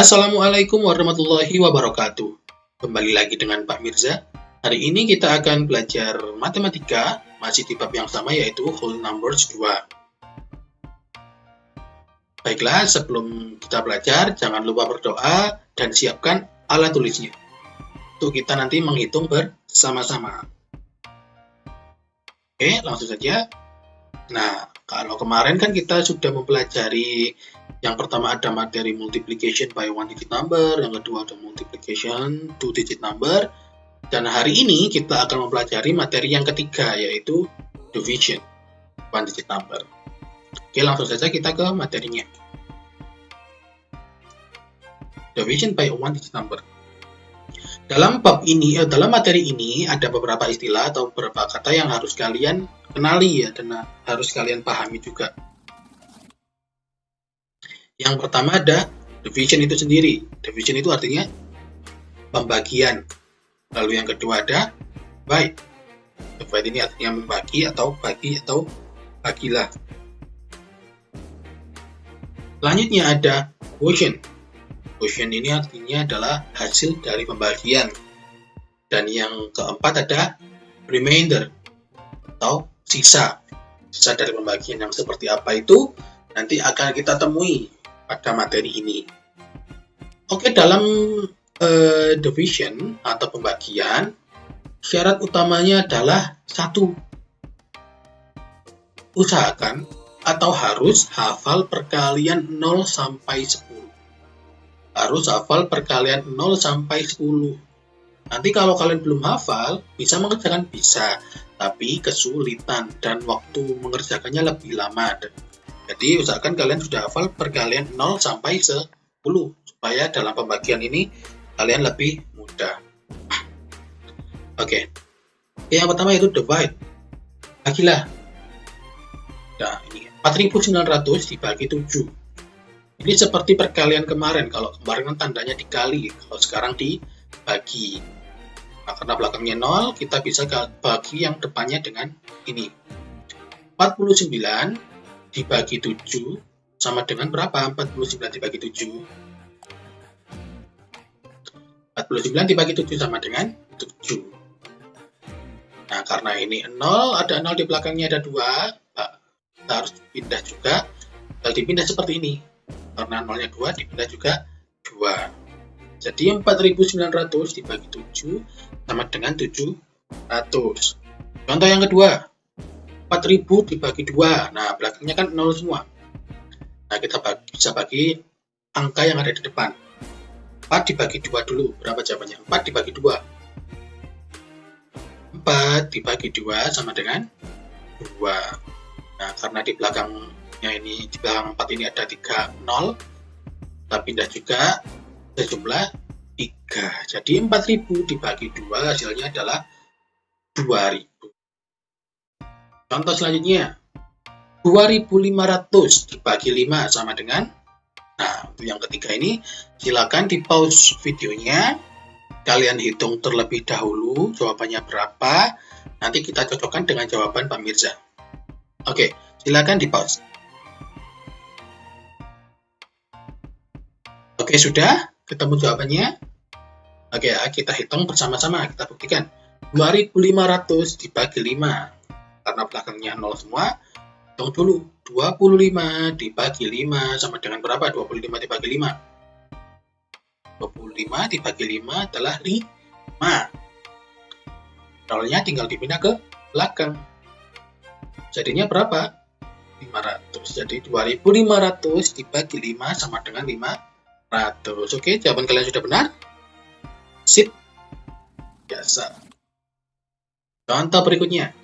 Assalamualaikum warahmatullahi wabarakatuh. Kembali lagi dengan Pak Mirza. Hari ini kita akan belajar matematika, masih di bab yang sama yaitu whole numbers 2. Baiklah, sebelum kita belajar, jangan lupa berdoa dan siapkan alat tulisnya untuk kita nanti menghitung bersama-sama. Oke, langsung saja. Nah, kalau kemarin kan kita sudah mempelajari yang pertama ada materi multiplication by one digit number, yang kedua ada multiplication two digit number, dan hari ini kita akan mempelajari materi yang ketiga yaitu division one digit number. Oke, langsung saja kita ke materinya. Division by one digit number. Dalam materi ini ada beberapa istilah atau beberapa kata yang harus kalian kenali ya, dan harus kalian pahami juga. Yang pertama ada division itu sendiri. Division itu artinya pembagian. Lalu yang kedua ada divide. Divide ini artinya membagi atau bagi atau bagilah. Selanjutnya ada quotient. Quotient ini artinya adalah hasil dari pembagian. Dan yang keempat ada remainder atau sisa. Sisa dari pembagian yang seperti apa itu nanti akan kita temui pada materi ini. Oke, dalam division atau pembagian, syarat utamanya adalah satu. Usahakan atau harus hafal perkalian 0 sampai 10. Harus hafal perkalian 0 sampai 10. Nanti kalau kalian belum hafal, bisa mengerjakan bisa, tapi kesulitan dan waktu mengerjakannya lebih lama. Jadi usahakan kalian sudah hafal perkalian 0 sampai 10 supaya dalam pembagian ini kalian lebih mudah. Oke. Yang pertama yaitu divide. Bagilah. Nah, ini 4.900 dibagi 7. Ini seperti perkalian kemarin. Kalau kemarin kan tandanya dikali, kalau sekarang dibagi. Nah, karena belakangnya 0, kita bisa bagi yang depannya dengan ini. 49 dibagi 7 sama dengan berapa? 49 dibagi 7. 49 dibagi 7 sama dengan 7. Nah, karena ini 0, ada 0 di belakangnya ada 2, kita harus pindah juga. Kalau dipindah seperti ini. Karena 0-nya 2, dipindah juga 2. Jadi 4.900 dibagi 7 sama dengan 700. Contoh yang kedua. 4.000 dibagi 2. Nah, belakangnya kan 0 semua. Nah, kita bisa bagi angka yang ada di depan. 4 dibagi 2 dulu. Berapa jawabannya? 4 dibagi 2. 4 dibagi 2 sama dengan 2. Nah, karena di belakangnya ini, di belakang 4 ini ada 3 0, kita pindah juga sejumlah 3. Jadi 4.000 dibagi 2 hasilnya adalah 2.000. Contoh selanjutnya, 2.500 dibagi 5 sama dengan, nah untuk yang ketiga ini, silakan di pause videonya, kalian hitung terlebih dahulu jawabannya berapa, nanti kita cocokkan dengan jawaban Pak Mirza. Oke, silakan di pause. Oke, sudah ketemu jawabannya? Oke, kita hitung bersama-sama, kita buktikan. 2.500 dibagi 5. Karena belakangnya 0 semua, hitung dulu. 25 dibagi 5 sama dengan berapa? 25 dibagi 5. 25 dibagi 5 adalah 5. 0-nya tinggal dipindah ke belakang. Jadinya berapa? 500. Jadi 2.500 dibagi 5 sama dengan 500. Oke, jawaban kalian sudah benar? Sip. Biasa. Contoh berikutnya.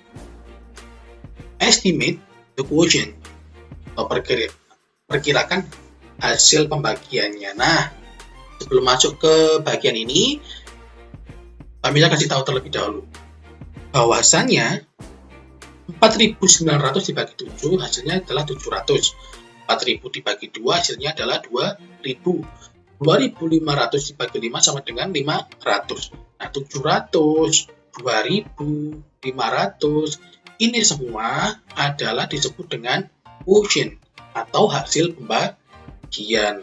Estimate the quotient atau perkirakan hasil pembagiannya. Nah, sebelum masuk ke bagian ini, Pak Mirza kasih tahu terlebih dahulu bahwasannya 4.900 dibagi 7 hasilnya adalah 700. 4.000 dibagi 2 hasilnya adalah 2.000. 2.500 dibagi 5 sama dengan 500. Nah, 700, 2.000, 500 ini semua adalah disebut dengan quotient atau hasil pembagian.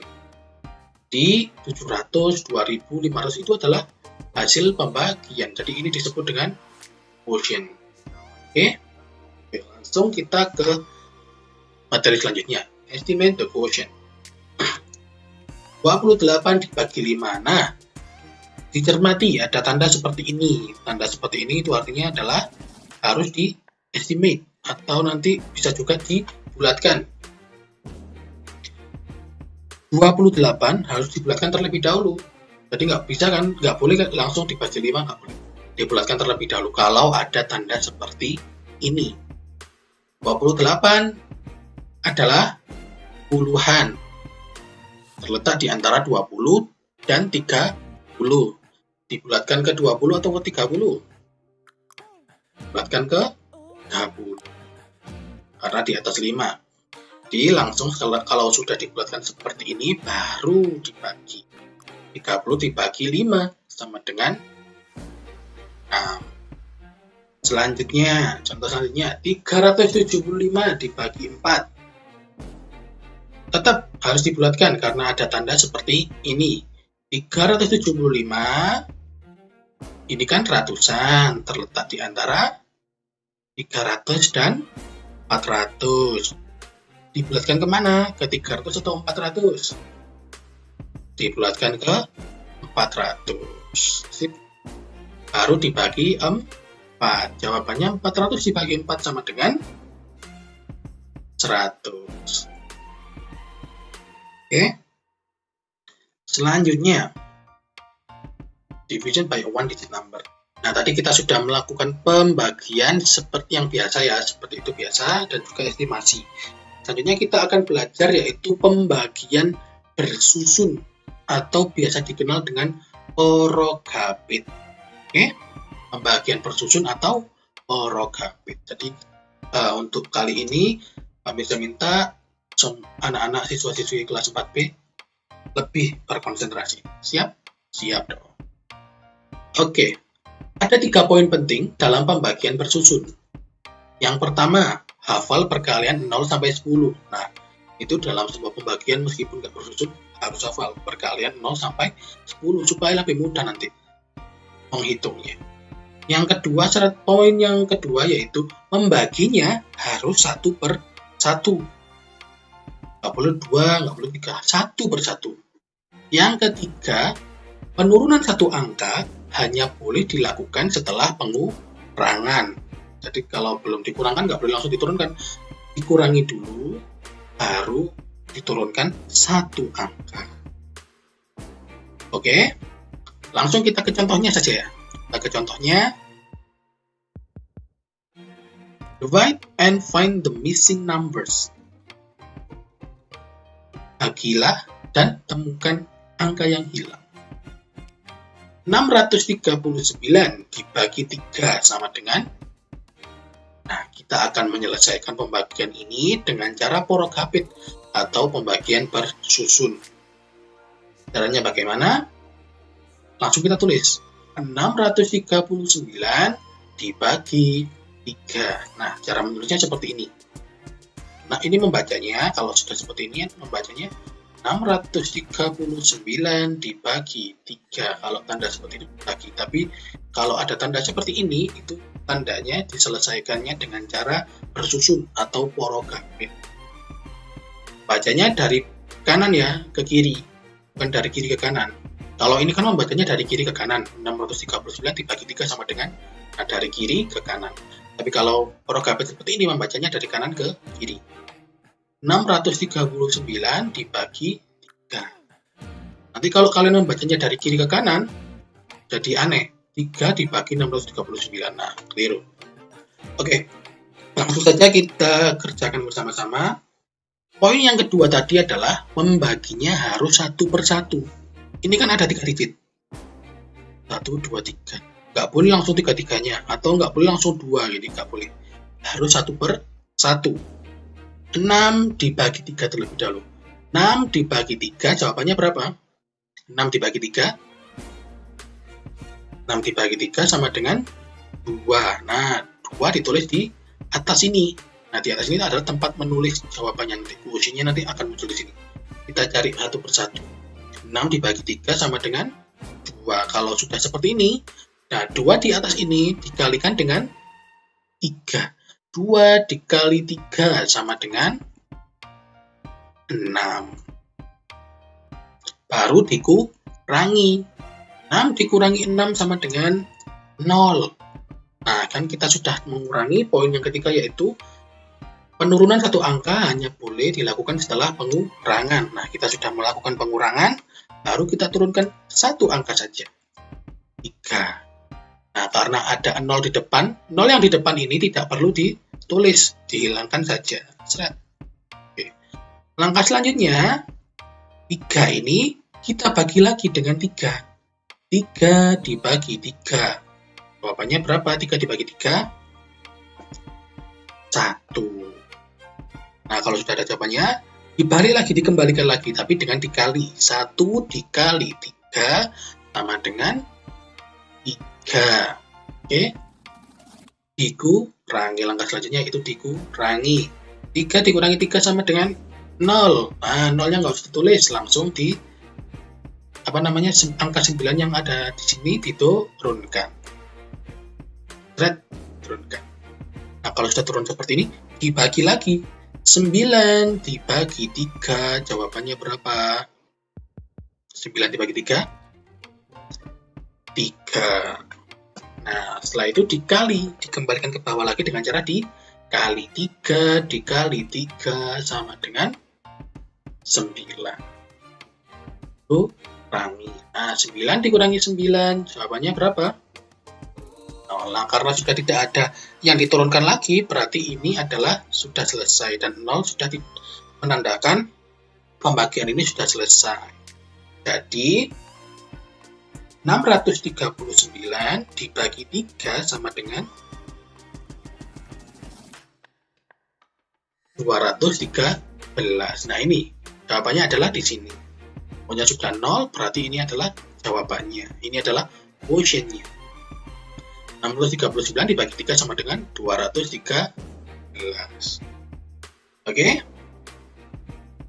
di 700, 2500 itu adalah hasil pembagian. Jadi ini disebut dengan quotient. Oke, langsung kita ke materi selanjutnya. Estimate the quotient. 28 dibagi 5. Nah, dicermati ada tanda seperti ini. Tanda seperti ini itu artinya adalah harus di estimate atau nanti bisa juga dibulatkan. 28 harus dibulatkan terlebih dahulu. Jadi nggak bisa kan, nggak boleh langsung dibagi 5, nggak boleh. Dibulatkan terlebih dahulu kalau ada tanda seperti ini. 28 adalah puluhan. Terletak di antara 20 dan 30. Dibulatkan ke 20 atau ke 30? Bulatkan ke 30. Karena di atas 5. Jadi langsung kalau sudah dibulatkan seperti ini baru dibagi. 30 dibagi 5 sama dengan 6. Selanjutnya, contoh selanjutnya 375 dibagi 4. Tetap harus dibulatkan karena ada tanda seperti ini. 375 ini kan ratusan, terletak di antara 300 dan 400. Dibulatkan kemana? Ke 300 atau 400? Dibulatkan ke 400. Sip. Baru dibagi 4. Jawabannya 400 dibagi 4 sama dengan 100. Oke. Selanjutnya, division by a one digit number. Nah, tadi kita sudah melakukan pembagian seperti yang biasa ya, seperti itu biasa, dan juga estimasi. Selanjutnya kita akan belajar yaitu pembagian bersusun atau biasa dikenal dengan orogabit. Oke, pembagian bersusun atau orogabit. Jadi untuk kali ini kami bisa minta anak-anak siswa-siswi kelas 4B lebih berkonsentrasi. Siap? Siap dong. Oke, ada 3 poin penting dalam pembagian bersusun. Yang pertama, hafal perkalian 0 sampai 10. Nah, itu dalam sebuah pembagian meskipun nggak bersusun harus hafal perkalian 0 sampai 10 supaya lebih mudah nanti menghitungnya. Yang kedua, syarat poin yang kedua yaitu membaginya harus 1 per 1. Nggak boleh 2, nggak boleh 3, 1 per 1. Yang ketiga, penurunan satu angka hanya boleh dilakukan setelah pengurangan. Jadi kalau belum dikurangkan nggak boleh langsung diturunkan. Dikurangi dulu, baru diturunkan 1 angka. Oke, langsung kita ke contohnya saja ya. Kita ke contohnya. Divide and find the missing numbers. Bagilah dan temukan angka yang hilang. 639 dibagi 3 sama dengan. Nah, kita akan menyelesaikan pembagian ini dengan cara porogabit atau pembagian bersusun. Caranya bagaimana? Langsung kita tulis. 639 dibagi 3. Nah, cara menulisnya seperti ini. Nah, ini membacanya, kalau sudah seperti ini, membacanya 639 dibagi 3. Kalau tanda seperti ini dibagi. Tapi kalau ada tanda seperti ini, itu tandanya diselesaikannya dengan cara bersusun atau porogabit. Bacanya dari kanan ya ke kiri, bukan dari kiri ke kanan. Kalau ini kan membacanya dari kiri ke kanan. 639 dibagi 3 sama dengan dari kiri ke kanan. Tapi kalau porogabit seperti ini membacanya dari kanan ke kiri. 639 dibagi 3. Nanti kalau kalian membacanya dari kiri ke kanan, jadi aneh. 3 dibagi 639. Nah, keliru. Oke, langsung saja kita kerjakan bersama-sama. Poin yang kedua tadi adalah membaginya harus 1 per 1. Ini kan ada 3 digit. 1, 2, 3. Nggak boleh langsung 3-3-nya. Atau nggak boleh langsung 2. Jadi nggak boleh. Harus 1 per 1. 6 dibagi 3 terlebih dahulu. 6 dibagi 3, jawabannya berapa? 6 dibagi 3. 6 dibagi 3 sama dengan 2. Nah, 2 ditulis di atas ini. Nah, di atas ini adalah tempat menulis jawabannya nanti. Quotient-nya nanti akan muncul di sini. Kita cari 1 per 1. 6 dibagi 3 sama dengan 2. Kalau sudah seperti ini, nah 2 di atas ini dikalikan dengan 3. 2 dikali 3 sama dengan 6. Baru dikurangi. 6 dikurangi 6 sama dengan 0. Nah, kan kita sudah mengurangi. Poin yang ketiga yaitu penurunan satu angka hanya boleh dilakukan setelah pengurangan. Nah, kita sudah melakukan pengurangan, baru kita turunkan satu angka saja. 3. Nah, karena ada 0 di depan, 0 yang di depan ini tidak perlu ditulis, dihilangkan saja. Oke. Langkah selanjutnya, 3 ini kita bagi lagi dengan 3. 3 dibagi 3. Jawabannya berapa? 3 dibagi 3? 1. Nah, kalau sudah ada jawabannya, dibalik lagi, dikembalikan lagi, tapi dengan dikali. 1 dikali 3 sama dengan 3. Oke. Dikurangi. Langkah selanjutnya itu dikurangi. 3 dikurangi 3 sama dengan 0. Nah, 0-nya nggak usah ditulis, langsung di angka 9 yang ada di sini diturunkan. Turunkan. Nah, kalau sudah turun seperti ini, dibagi lagi. 9 dibagi 3, jawabannya berapa? 9 dibagi 3? 3. Nah, setelah itu dikali, dikembalikan ke bawah lagi dengan cara dikali. 3 dikali 3 sama dengan 9. Kurangi. Nah, 9 dikurangi 9, jawabannya berapa? 0. Nah, karena sudah tidak ada yang diturunkan lagi, berarti ini adalah sudah selesai. Dan 0 sudah menandakan pembagian ini sudah selesai. Jadi, 639 dibagi 3 sama dengan 213. Nah, ini jawabannya adalah di sini. Pokoknya sudah 0, berarti ini adalah jawabannya. Ini adalah quotient-nya. 639 dibagi 3 sama dengan 213. Oke?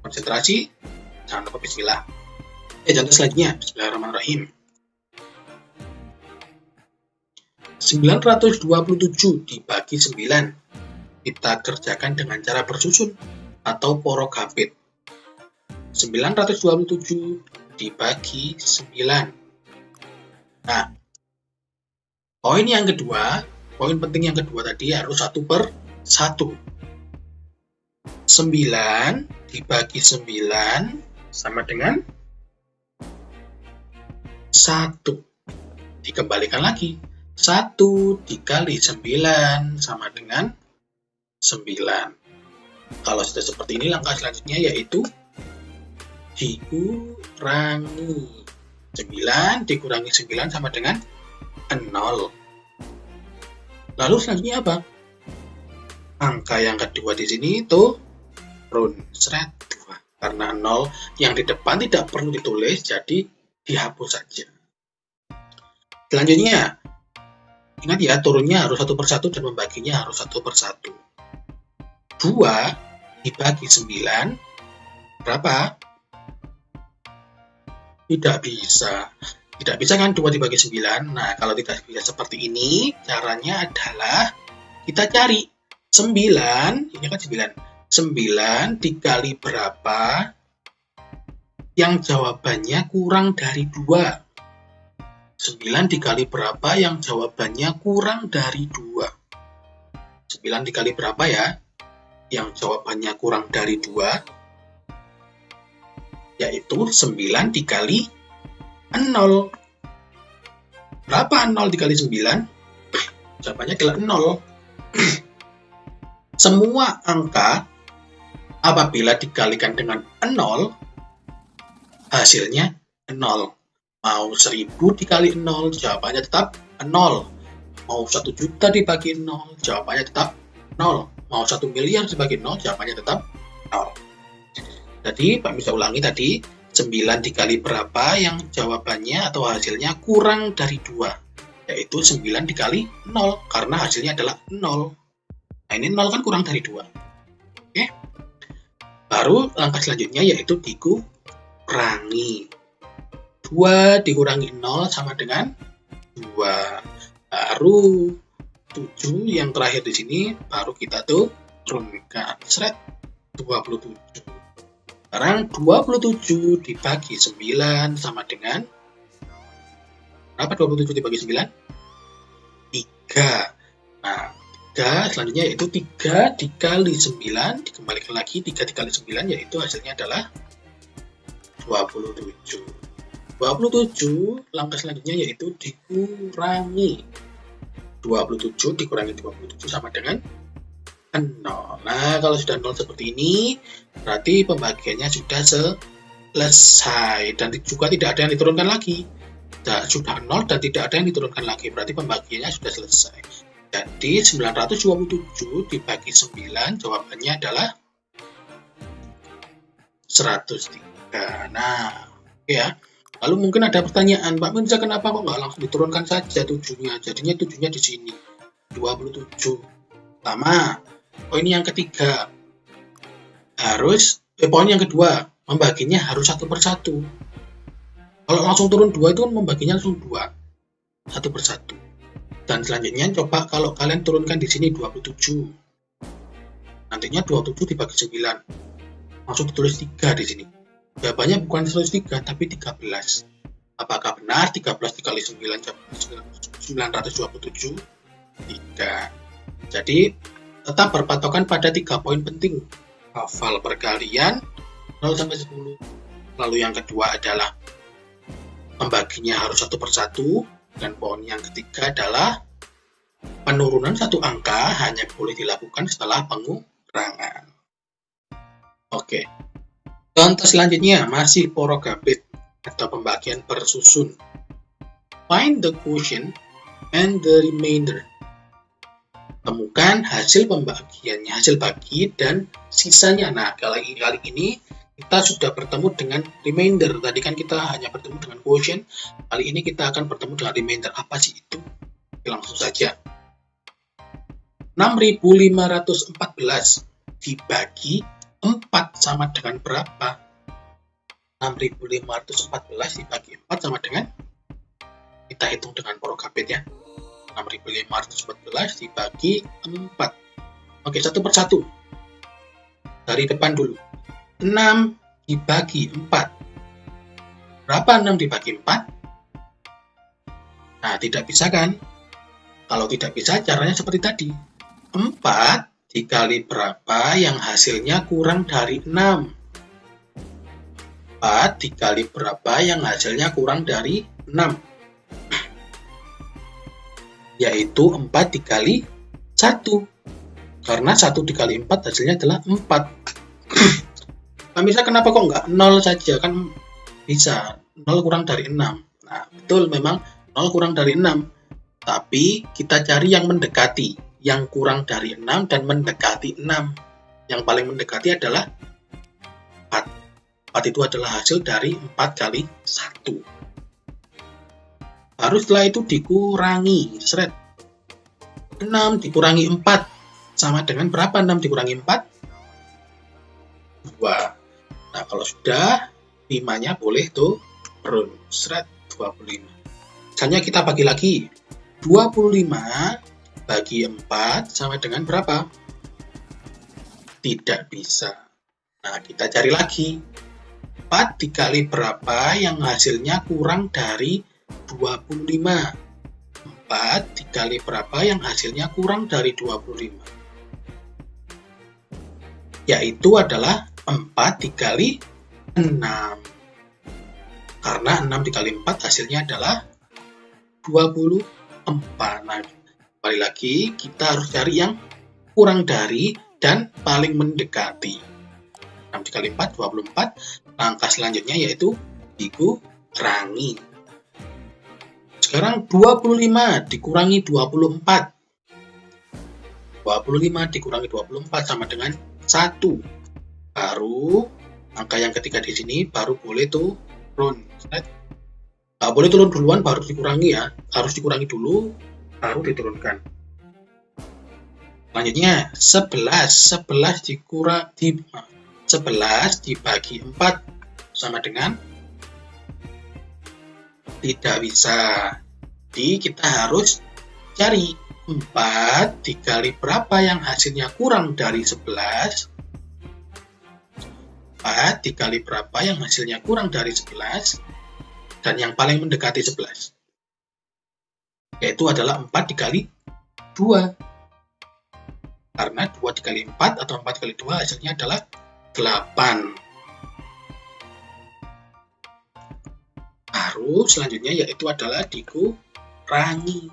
Konsentrasi. Jangan lupa bismillah. Contoh selanjutnya. Bismillahirrahmanirrahim. 927 dibagi 9. Kita kerjakan dengan cara bersusun atau porokabit. 927 dibagi 9. Nah, poin penting yang kedua tadi harus 1/1. 9 dibagi 9 sama dengan 1. Dikembalikan lagi. 1 dikali 9 sama dengan 9. Kalau sudah seperti ini, langkah selanjutnya yaitu dikurangi. 9 dikurangi 9 sama dengan 0. Lalu selanjutnya apa? Angka yang kedua di sini turun 2. Karena 0 yang di depan tidak perlu ditulis, jadi dihapus saja. Selanjutnya, ingat ya, turunnya harus 1/1 dan membaginya harus 1/1. 2 dibagi 9 berapa? Tidak bisa. Tidak bisa kan 2 dibagi 9. Nah, kalau tidak bisa seperti ini, caranya adalah kita cari 9, ini kan 9. 9 dikali berapa yang jawabannya kurang dari 2. 9 dikali berapa yang jawabannya kurang dari 2. 9 dikali berapa ya yang jawabannya kurang dari 2? Yaitu 9 dikali 0. Berapa 0 dikali 9? Jawabannya adalah 0. Semua angka apabila dikalikan dengan 0, hasilnya 0. Mau 1000 dikali 0, jawabannya tetap 0. Mau 1 juta dibagi 0, jawabannya tetap 0. Mau 1 miliar dibagi 0, jawabannya tetap 0. Jadi, Pak bisa ulangi tadi, 9 dikali berapa yang jawabannya atau hasilnya kurang dari 2, yaitu 9 dikali 0, karena hasilnya adalah 0. Nah, ini 0 kan kurang dari 2. Oke. Baru langkah selanjutnya yaitu dikurangi. 2 dikurangi 0 sama dengan 2. Baru 7 yang terakhir di sini baru kita tuh turunkan. Seret 27. Sekarang 27 dibagi 9 sama dengan berapa? 27 dibagi 9? 3. Nah, 3 selanjutnya yaitu 3 dikali 9, dikembalikan lagi 3 dikali 9 yaitu hasilnya adalah 27. 27 langkah selanjutnya yaitu dikurangi 27 dikurangi 27 sama dengan 0. Nah, kalau sudah 0 seperti ini berarti pembagiannya sudah selesai dan juga tidak ada yang diturunkan lagi. Sudah 0 dan tidak ada yang diturunkan lagi, berarti pembagiannya sudah selesai. Jadi 927 dibagi 9 jawabannya adalah 103. Nah, oke ya. Lalu mungkin ada pertanyaan, Pak Mirza, kenapa kok nggak langsung diturunkan saja 7-nya? Jadinya 7-nya di sini. 27. Pertama, poin yang ketiga. Poin yang kedua, membaginya harus 1 per 1. Kalau langsung turun 2 itu membaginya langsung 2. 1 per 1. Dan selanjutnya coba kalau kalian turunkan di sini 27. Nantinya 27 dibagi 9. Langsung ditulis 3 di sini. Jawabannya bukan 103 tapi 13. Apakah benar 13 dikali 9 927? Tidak. Jadi tetap berpatokan pada 3 poin penting. Hafal perkalian 0 sampai 10. Lalu yang kedua adalah membaginya harus 1 per 1. Dan poin yang ketiga adalah penurunan satu angka hanya boleh dilakukan setelah pengurangan. Oke. Contoh selanjutnya masih porogabit atau pembagian per susun. Find the quotient and the remainder. Temukan hasil pembagiannya, hasil bagi dan sisanya. Nah, kali ini kita sudah bertemu dengan remainder. Tadi kan kita hanya bertemu dengan quotient. Kali ini kita akan bertemu dengan remainder. Apa sih itu? Langsung saja. 6.514 dibagi 4 sama dengan berapa? 6.514 dibagi 4 sama dengan, kita hitung dengan porogabit ya. 6.514 dibagi 4. Oke, 1 per 1. Dari depan dulu. 6 dibagi 4. Berapa 6 dibagi 4? Nah, tidak bisa kan? Kalau tidak bisa, caranya seperti tadi. 4 dikali berapa yang hasilnya kurang dari 6? 4 dikali berapa yang hasilnya kurang dari 6? Yaitu 4 dikali 1. Karena 1 dikali 4 hasilnya adalah 4. Nah, bisa kenapa kok nggak 0 saja? Kan bisa. 0 kurang dari 6. Nah, betul memang 0 kurang dari 6. Tapi kita cari yang mendekati. Yang kurang dari 6 dan mendekati 6. Yang paling mendekati adalah 4. 4 itu adalah hasil dari 4 kali 1. Baru setelah itu dikurangi. Seret. 6 dikurangi 4. Sama dengan berapa 6 dikurangi 4? 2. Nah, kalau sudah 5-nya boleh tuh turun. Seret 25. Misalnya kita bagi lagi. 25 bagi 4 sama dengan berapa? Tidak bisa. Nah, kita cari lagi. 4 dikali berapa yang hasilnya kurang dari 25? 4 dikali berapa yang hasilnya kurang dari 25? Yaitu adalah 4 dikali 6. Karena 6 dikali 4 hasilnya adalah 24. Nah, kembali lagi, kita harus cari yang kurang dari dan paling mendekati. 6 dikali 4, 24. Langkah selanjutnya yaitu dikurangi. Sekarang 25 dikurangi 24. 25 dikurangi 24 sama dengan 1. Baru, angka yang ketiga di sini baru boleh turun. Nggak boleh turun duluan baru dikurangi ya. Harus dikurangi dulu, baru diturunkan. Selanjutnya 11 dibagi 4 sama dengan Tidak bisa. Jadi kita harus cari 4 dikali berapa yang hasilnya kurang dari 11. 4 dikali berapa yang hasilnya kurang dari 11. Dan yang paling mendekati 11. Yaitu adalah 4 dikali 2. Karena 2 dikali 4 atau 4 dikali 2 hasilnya adalah 8. Baru selanjutnya yaitu adalah dikurangi.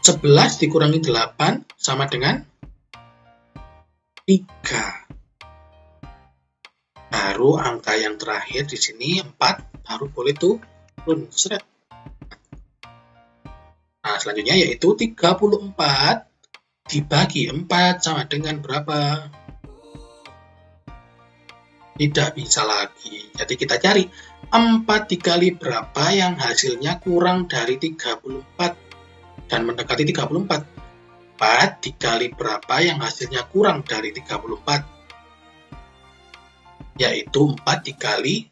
11 dikurangi 8 sama dengan 3. Baru angka yang terakhir di sini 4 baru boleh turun. Seret. Nah, selanjutnya yaitu 34 dibagi 4 sama dengan berapa? Tidak bisa lagi. Jadi kita cari 4 dikali berapa yang hasilnya kurang dari 34 dan mendekati 34. 4 dikali berapa yang hasilnya kurang dari 34? Yaitu 4 dikali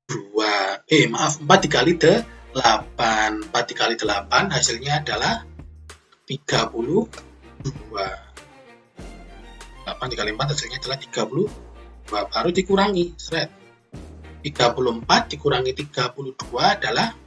2. 4 dikali 8. 4 dikali 8 hasilnya adalah 32. 8 dikali 4 hasilnya adalah 32. Baru dikurangi. 34 dikurangi 32 adalah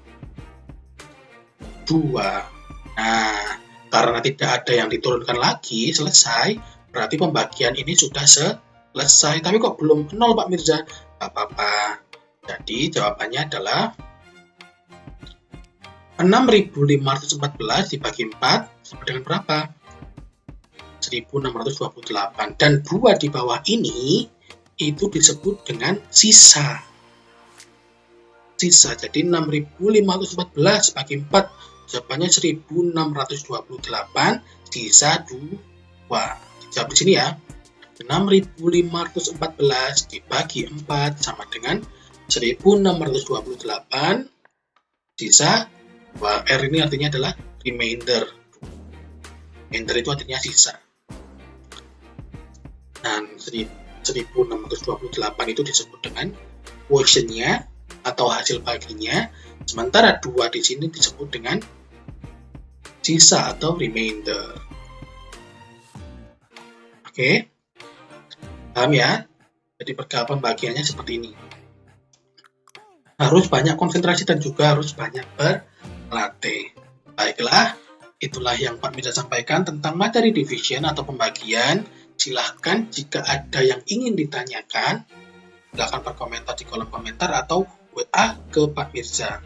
2. Nah, karena tidak ada yang diturunkan lagi, selesai. Berarti pembagian ini sudah selesai. Tapi kok belum 0, Pak Mirza? Gak apa-apa. Jadi jawabannya adalah 6.514 dibagi 4 sama dengan berapa? 1.628. Dan 2 di bawah ini itu disebut dengan sisa. Jadi 6.514 bagi 4, jawabannya 1.628, sisa 2. Dijawab di sini ya. 6.514 dibagi 4 sama dengan 1.628, sisa 2. R ini artinya adalah remainder. Remainder itu artinya sisa. Dan 1.628 itu disebut dengan quotient-nya atau hasil baginya, sementara 2 di sini disebut dengan sisa atau remainder. Oke, paham ya? Jadi pembagiannya seperti ini. Harus banyak konsentrasi dan juga harus banyak berlatih. Baiklah, itulah yang Pak Mirza sampaikan tentang materi division atau pembagian. Silahkan jika ada yang ingin ditanyakan, silahkan berkomentar di kolom komentar atau WA ke Pak Mirza.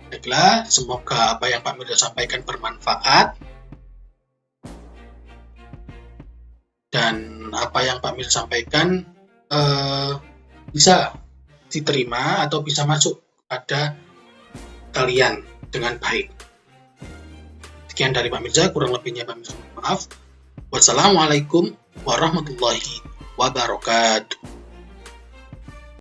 Baiklah, semoga apa yang Pak Mirza sampaikan bermanfaat. Dan apa yang Pak Mirza sampaikan bisa diterima atau bisa masuk pada kalian dengan baik. Sekian dari Pak Mirza, kurang lebihnya Pak Mirza maaf. Wassalamualaikum warahmatullahi wabarakatuh.